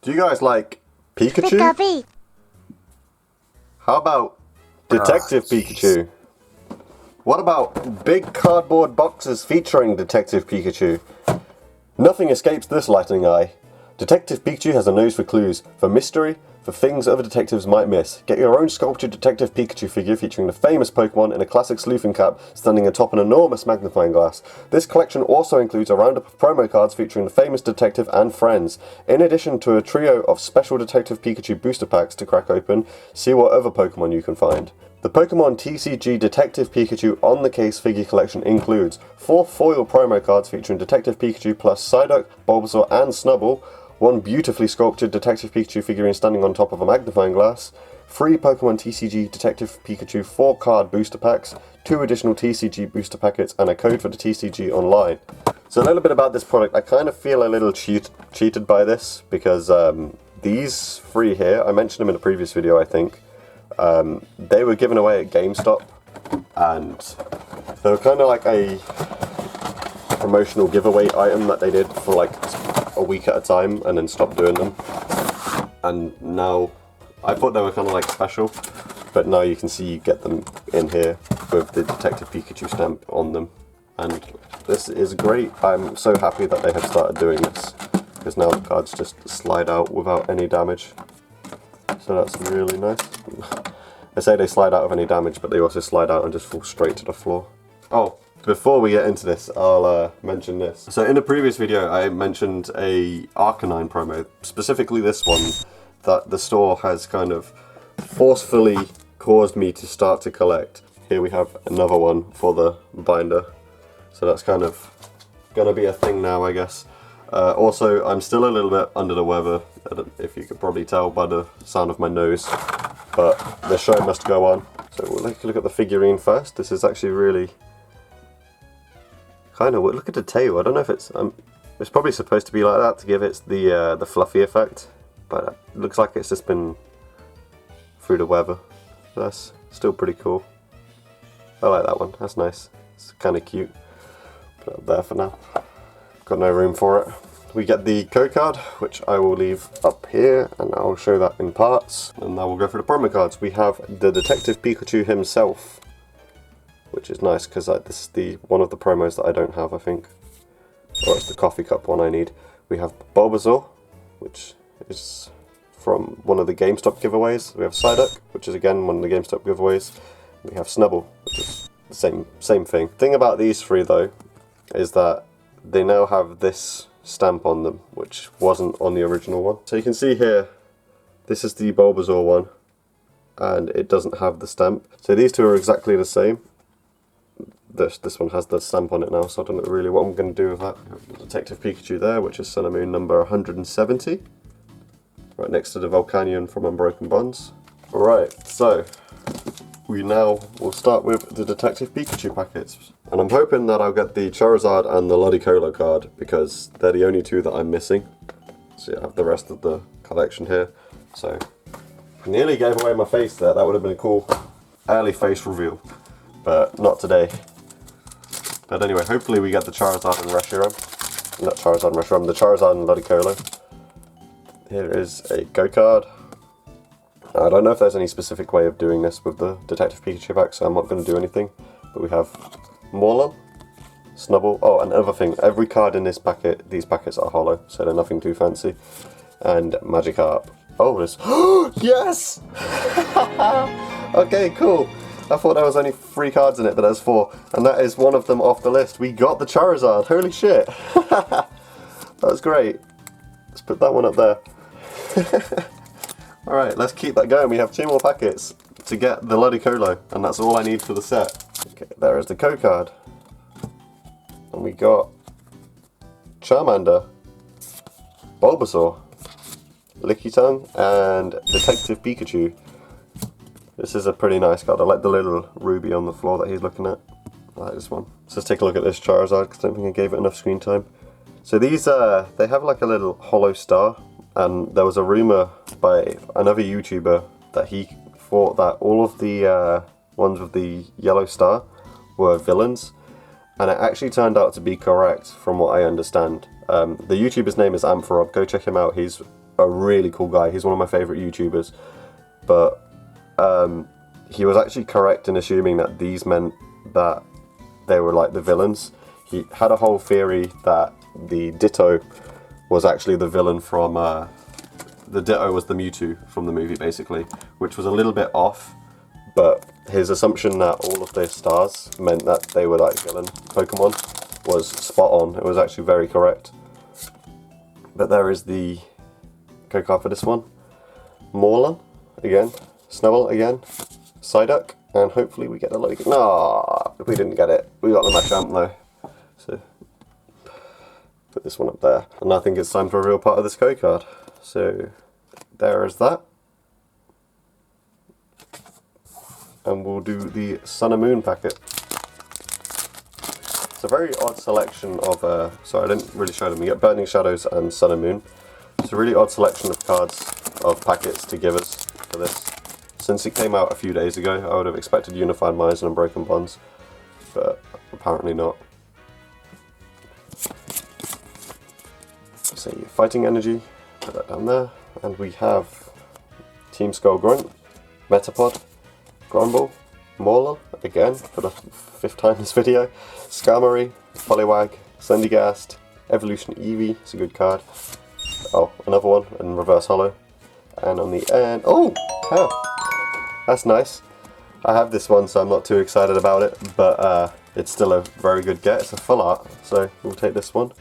Do you guys like Pikachu? How about Detective Pikachu? What about big cardboard boxes featuring Detective Pikachu? Nothing escapes this lightning eye. Detective Pikachu has a nose for clues, for mystery, for things other detectives might miss. Get your own sculptured Detective Pikachu figure featuring the famous Pokemon in a classic sleuthing cap standing atop an enormous magnifying glass. This collection also includes a roundup of promo cards featuring the famous detective and friends. In addition to a trio of special Detective Pikachu booster packs to crack open, see what other Pokemon you can find. The Pokémon TCG Detective Pikachu on the case figure collection includes 4 foil promo cards featuring Detective Pikachu plus Psyduck, Bulbasaur and Snubbull, 1 beautifully sculptured Detective Pikachu figurine standing on top of a magnifying glass, 3 Pokémon TCG Detective Pikachu 4 card booster packs, 2 additional TCG booster packets and a code for the TCG online. So a little bit about this product. I kind of feel a little cheated by this because these 3 here, I mentioned them in a previous video I think, they were given away at GameStop and they were kind of like a promotional giveaway item that they did for like a week at a time and then stopped doing them. And now, I thought they were kind of like special, but now you can see you get them in here with the Detective Pikachu stamp on them. And this is great. I'm so happy that they have started doing this because now the cards just slide out without any damage. So that's really nice. I say they slide out of any damage, but they also slide out and just fall straight to the floor. Oh, before we get into this, I'll mention this. So in a previous video, I mentioned a Arcanine promo, specifically this one, that the store has kind of forcefully caused me to start to collect. Here we have another one for the binder. So that's kind of gonna be a thing now, I guess. Also, I'm still a little bit under the weather, I don't know if you could probably tell by the sound of my nose, but the show must go on. So we'll take a look at the figurine first. This is actually really kind of, look at the tail. I don't know if it's probably supposed to be like that to give it the fluffy effect, but it looks like it's just been through the weather. That's still pretty cool. I like that one. That's nice. It's kind of cute. Put it up there for now. Got no room for it. We get the code card, which I will leave up here, and I'll show that in parts. And now we'll go through the promo cards. We have the Detective Pikachu himself, which is nice because this is one of the promos that I don't have, I think. Or it's the coffee cup one I need. We have Bulbasaur, which is from one of the GameStop giveaways. We have Psyduck, which is again one of the GameStop giveaways. We have Snubbull, which is the same thing. The thing about these 3 though, is that they now have this stamp on them, which wasn't on the original one. So you can see here, this is the Bulbasaur one, and it doesn't have the stamp. So these 2 are exactly the same. This one has the stamp on it now, so I don't know really what I'm going to do with that. Detective Pikachu there, which is Sun and Moon number 170. Right next to the Volcanion from Unbroken Bonds. Alright, so we now will start with the Detective Pikachu packets. And I'm hoping that I'll get the Charizard and the Ludicolo card, because they're the only 2 that I'm missing. So yeah, I have the rest of the collection here. So, I nearly gave away my face there, that would have been a cool early face reveal. But not today. But anyway, hopefully we get the Charizard and Reshiram. Not Charizard and Reshiram, the Charizard and Ludicolo. Here is a Go card. I don't know if there's any specific way of doing this with the Detective Pikachu pack, so I'm not going to do anything. But we have Morlun, Snubbull. Oh, another thing, every card in this packet, these packets are hollow, so they're nothing too fancy. And Magikarp. Oh, there's... Yes! Okay, cool. I thought there was only 3 cards in it, but there's 4. And that is one of them off the list. We got the Charizard. Holy shit. That's great. Let's put that one up there. Alright, let's keep that going. We have 2 more packets to get the Ludicolo, and that's all I need for the set. Okay, there is the code card. And we got Charmander, Bulbasaur, Lickitung, and Detective Pikachu. This is a pretty nice card. I like the little ruby on the floor that he's looking at. I like this one. So let's take a look at this Charizard, because I don't think I gave it enough screen time. So these, they have like a little hollow star, and there was a rumour by another YouTuber that he thought that all of the ones with the yellow star were villains, and it actually turned out to be correct from what I understand. The YouTuber's name is Ampharob. Go check him out. He's a really cool guy. He's one of my favourite YouTubers. But he was actually correct in assuming that these meant that they were like the villains. He had a whole theory that the Ditto was actually the villain from... the Ditto was the Mewtwo from the movie, basically, which was a little bit off. But his assumption that all of their stars meant that they were like villain Pokemon was spot on. It was actually very correct. But there is the code card for this one. Morlun again, Snubbull again, Psyduck, and hopefully we get a Logan. No, we didn't get it. We got the Machamp though. So put this one up there. And I think it's time for a real part of this code card. So there is that. And we'll do the Sun and Moon packet. It's a very odd selection of, sorry I didn't really show them. You get Burning Shadows and Sun and Moon. It's a really odd selection of cards, of packets to give us for this. Since it came out a few days ago, I would have expected Unified Minds and Unbroken Bonds, but apparently not. So Fighting Energy, put that down there. And we have Team Skull Grunt, Metapod, Grumble, Morlun, again, for the 5th time in this video, Skarmory, Poliwag, Sandygast, Evolution Eevee, it's a good card. Oh, another one in reverse holo. And on the end, oh, hell, that's nice. I have this one, so I'm not too excited about it, but it's still a very good get. It's a full art, so we'll take this one.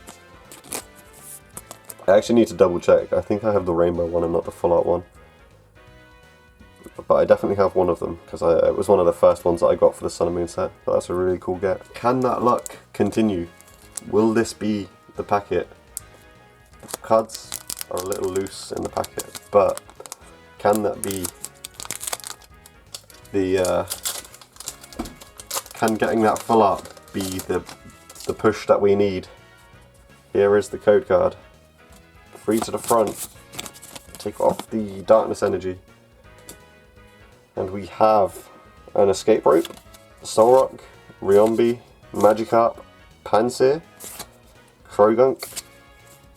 I actually need to double check. I think I have the rainbow one and not the full art one. But I definitely have one of them, because it was one of the first ones that I got for the Sun and Moon set. But that's a really cool get. Can that luck continue? Will this be the packet? The cards are a little loose in the packet, but can that be the... can getting that full art be the push that we need? Here is the code card. 3 to the front. Take off the Darkness Energy. And we have an Escape Rope, Solrock, Riombi, Magikarp, Pansear, Krogunk,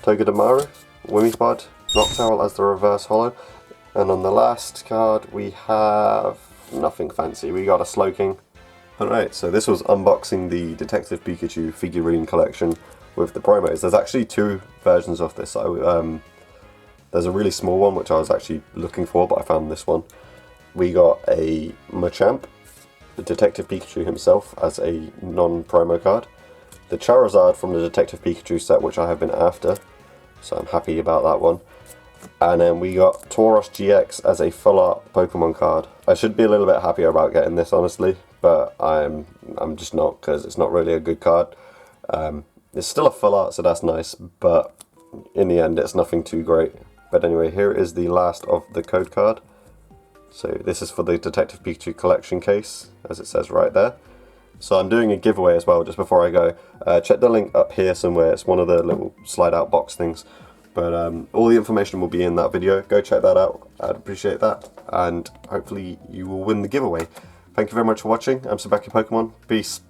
Togedemaru, Wimmipod, Noctowl as the reverse holo. And on the last card we have nothing fancy. We got a Slowking. Alright, so this was unboxing the Detective Pikachu figurine collection with the promos. There's actually 2 versions of this. There's a really small one which I was actually looking for, but I found this one. We got a Machamp, the Detective Pikachu himself as a non-promo card. The Charizard from the Detective Pikachu set, which I have been after, so I'm happy about that one. And then we got Tauros GX as a full art Pokemon card. I should be a little bit happier about getting this, honestly, but I'm just not, because it's not really a good card. It's still a full art, so that's nice, but in the end it's nothing too great. But anyway, here is the last of the code card. So this is for the Detective Pikachu collection case, as it says right there. So I'm doing a giveaway as well, just before I go. Check the link up here somewhere. It's one of the little slide out box things. But all the information will be in that video. Go check that out. I'd appreciate that. And hopefully you will win the giveaway. Thank you very much for watching. I'm Sabaki Pokemon. Peace.